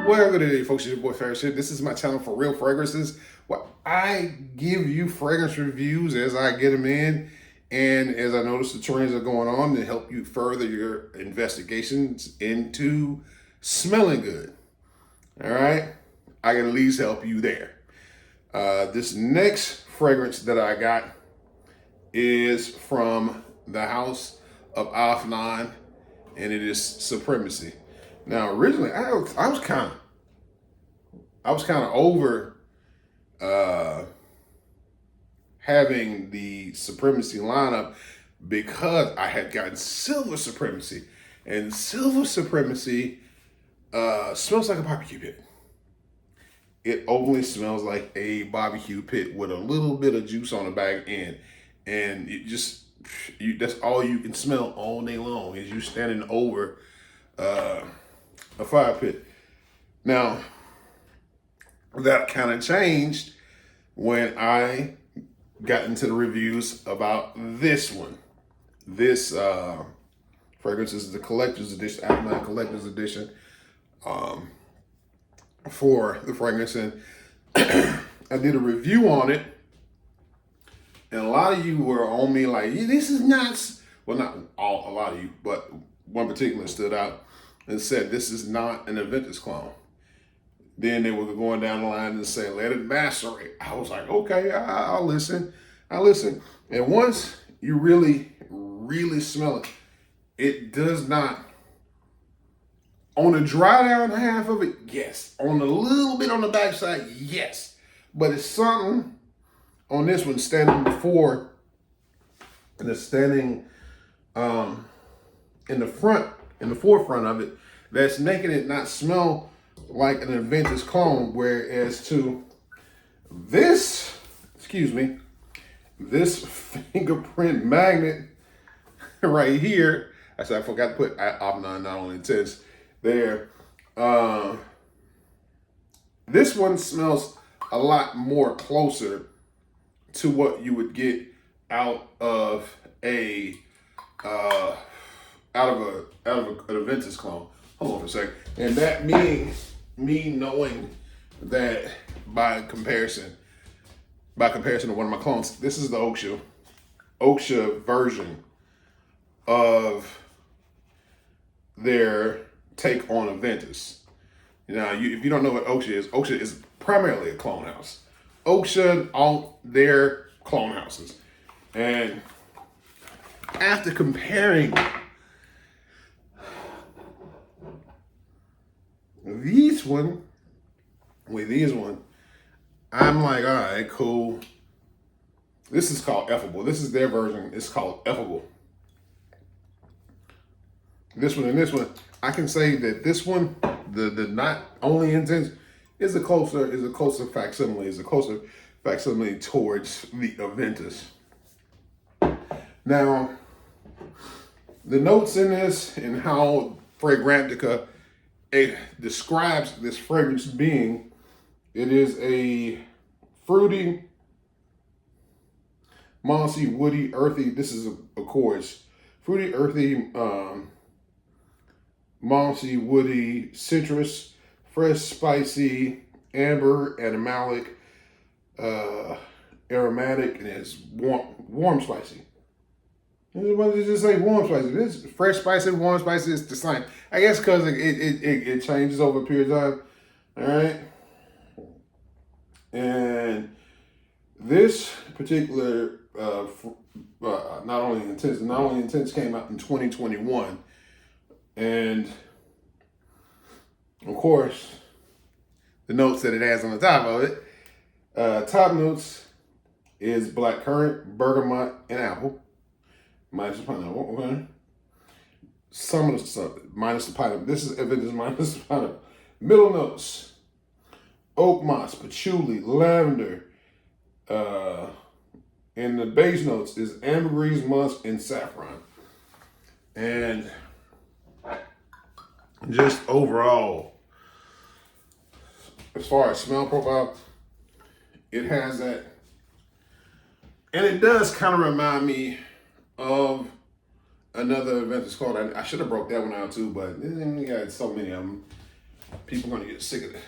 Well, good day, folks. It's your boy Ferris here. This is my channel for real fragrances. Where I give you fragrance reviews as I get them in, and as I notice the trends are going on to help you further your investigations into smelling good. All right, I can at least help you there. This next fragrance that I got is from the house of Afnan, and it is Supremacy. Now, originally, I was kind of over having the Supremacy lineup because I had gotten Silver Supremacy, and Silver Supremacy smells like a barbecue pit. It openly smells like a barbecue pit with a little bit of juice on the back end, and it just that's all you can smell all day long is you standing over a fire pit. Now, that kind of changed when I got into the reviews about this one. This fragrance is the collector's edition, Afnan collector's edition for the fragrance. And I did a review on it, and a lot of you were on me like, this is nuts. Well, not all, a lot of you, but one particular stood out and said, this is not an Aventus clone. Then they were going down the line and saying, let it macerate. I was like, okay, I'll listen. I listen. And once you really, really smell it, it does not, on the dry down half of it, yes. On a little bit on the backside, yes. But it's something on this one standing before, and it's standing in the front, in the forefront of it, that's making it not smell like an Aventus clone, whereas to this, this fingerprint magnet right here, I said I forgot to put Afnan Not Only Intense there. This one smells a lot more closer to what you would get out of an Aventus clone. Hold on for a second. And that being me knowing that by comparison to one of my clones, this is the Oksha version of their take on Aventus. Now, if you don't know what Oksha is primarily a clone house. Oksha own their clone houses. And after comparing these one with these one, I'm like, all right, cool. This is called Effable. This is their version. It's called Effable. This one and this one, I can say that this one, the Not Only Intense, is a closer facsimile towards the Aventus. Now, the notes in this and how Fragrantica describes this fragrance being, it is a fruity, mossy, woody, earthy. This is of course fruity, earthy, mossy, woody, citrus, fresh, spicy, amber, aromatic, and it's warm spicy. What did it say? Warm spicy. This fresh spicy, warm spicy is the same. I guess because it changes over a period of time. All right. And this particular Not Only Intense came out in 2021. And of course, the notes that it has on the top of it, top notes is black currant, bergamot, and apple. Minus the pineapple, okay? Some of the stuff, minus the pineapple. This is Aventus minus the pineapple. Middle notes, oak moss, patchouli, lavender. And the base notes is ambergris, musk, and saffron. And just overall, as far as smell profile, it has that. And it does kind of remind me of another Aventus called, I should have broke that one out too, but we got so many of them. People are gonna get sick of it.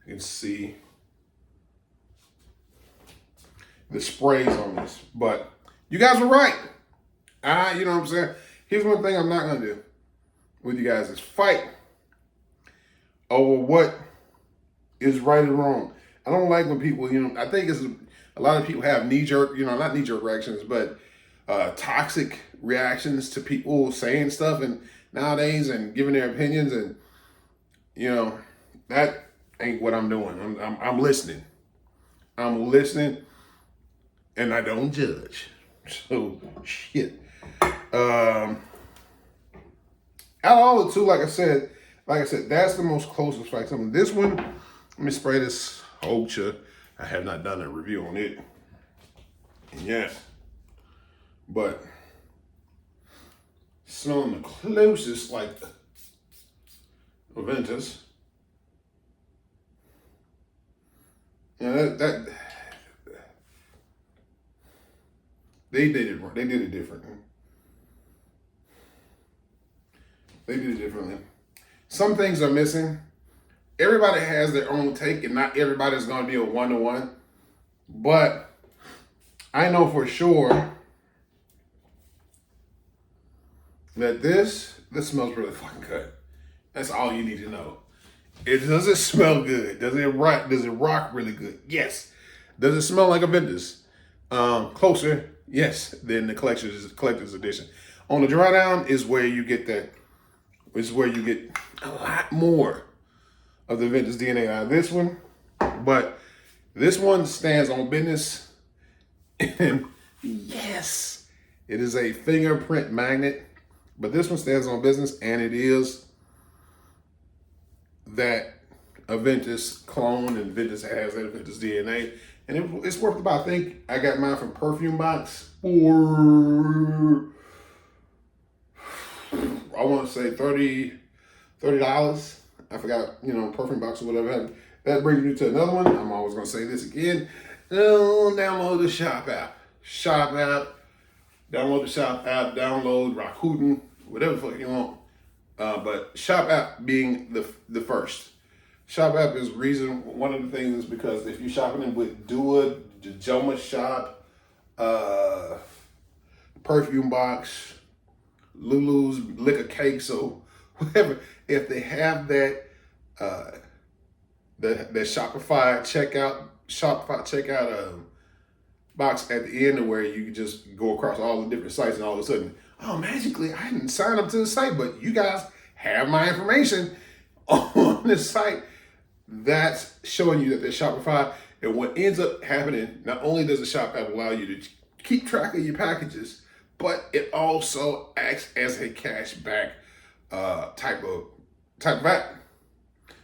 You can see the sprays on this, but you guys were right. You know what I'm saying? Here's one thing I'm not gonna do with you guys is fight over what is right and wrong. I don't like when people, I think it's a lot of people have knee-jerk, not knee-jerk reactions, but toxic reactions to people saying stuff and nowadays and giving their opinions, and that ain't what I'm doing. I'm listening. I'm listening, and I don't judge. So shit. Out of all the two, like I said, that's the most closest like something. This one, let me spray this Ultra. I have not done a review on it. Yeah. But smelling the closest like Aventus. That they did it. They did it different. They did it differently. Some things are missing. Everybody has their own take, and not everybody's going to be a one-to-one. But I know for sure that this smells really fucking good. That's all you need to know. Does it smell good? Does it rock really good? Yes. Does it smell like Aventus? Closer, yes, than the collector's edition. On the dry down is where you get that. Is where you get a lot more of the Aventus DNA out of this one. But this one stands on business. And yes, it is a fingerprint magnet. But this one stands on business, and it is that Aventus clone, and Aventus has that Aventus DNA. And it's worth about, I think I got mine from Perfume Box for, I want to say $30. I forgot, Perfume Box or whatever. That brings me to another one. I'm always going to say this again. Download the Shop app. Download the Shop app. Download Rakuten, whatever the fuck you want. But Shop app being the first. Shop app is one of the things is because if you're shopping it with Dua, Joma Shop, Perfume Box, Lulu's Liquor Cake, so whatever, if they have that Shopify checkout box at the end where you can just go across all the different sites, and all of a sudden, oh, magically, I didn't sign up to the site, but you guys have my information on this site. That's showing you that they're Shopify. And what ends up happening, not only does the Shop app allow you to keep track of your packages, but it also acts as a cashback type of app.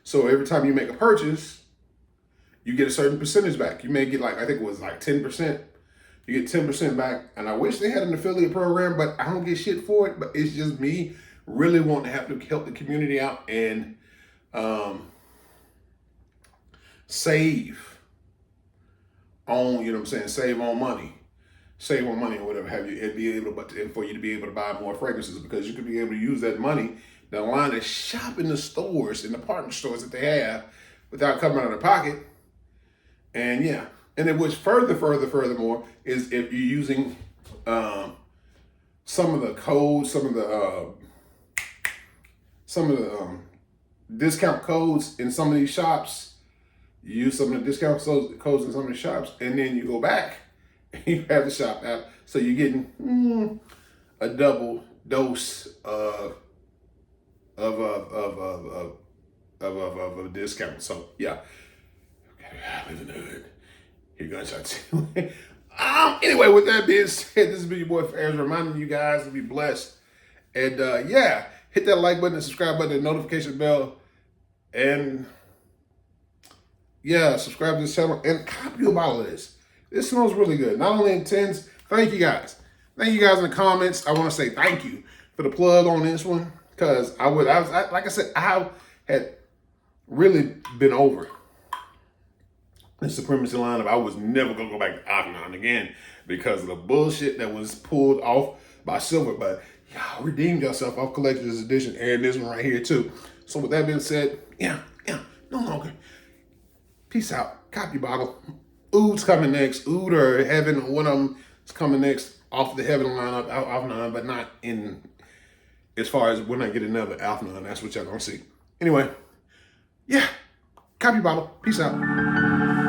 So every time you make a purchase, you get a certain percentage back. You may get I think it was 10%. You get 10% back. And I wish they had an affiliate program, but I don't get shit for it. But it's just me really wanting to help the community out and save on, save on money or whatever have you, and for you to be able to buy more fragrances, because you could be able to use that money down the line to shop in the stores, in the department stores that they have, without coming out of pocket. And yeah, and it was furthermore is if you're using some of the codes, some of the discount codes in some of these shops. You use some of the discount codes in some of the shops, and then you go back and you have the Shop app, so you're getting a double dose of a discount. So yeah, living the hood. You're gonna try to. Anyway, with that being said, this has been your boy Fairs, reminding you guys to be blessed, and hit that like button, and subscribe button, and notification bell, and subscribe to this channel and copy a bottle of this. This smells really good. Not only in tins. Thank you guys. Thank you guys in the comments. I want to say thank you for the plug on this one, because like I said, I had really been over the Supremacy lineup. I was never gonna go back to Afnan again because of the bullshit that was pulled off by Silver. But y'all redeemed yourself off Collector's Edition and this one right here too. So with that being said, yeah, no longer. Peace out. Copy bottle. Ood's coming next. Ood or Heaven, one of them is coming next off the Heaven lineup, Afnan, but not in as far as when I get another Afnan. That's what y'all gonna see. Anyway, yeah. Copy bottle. Peace out.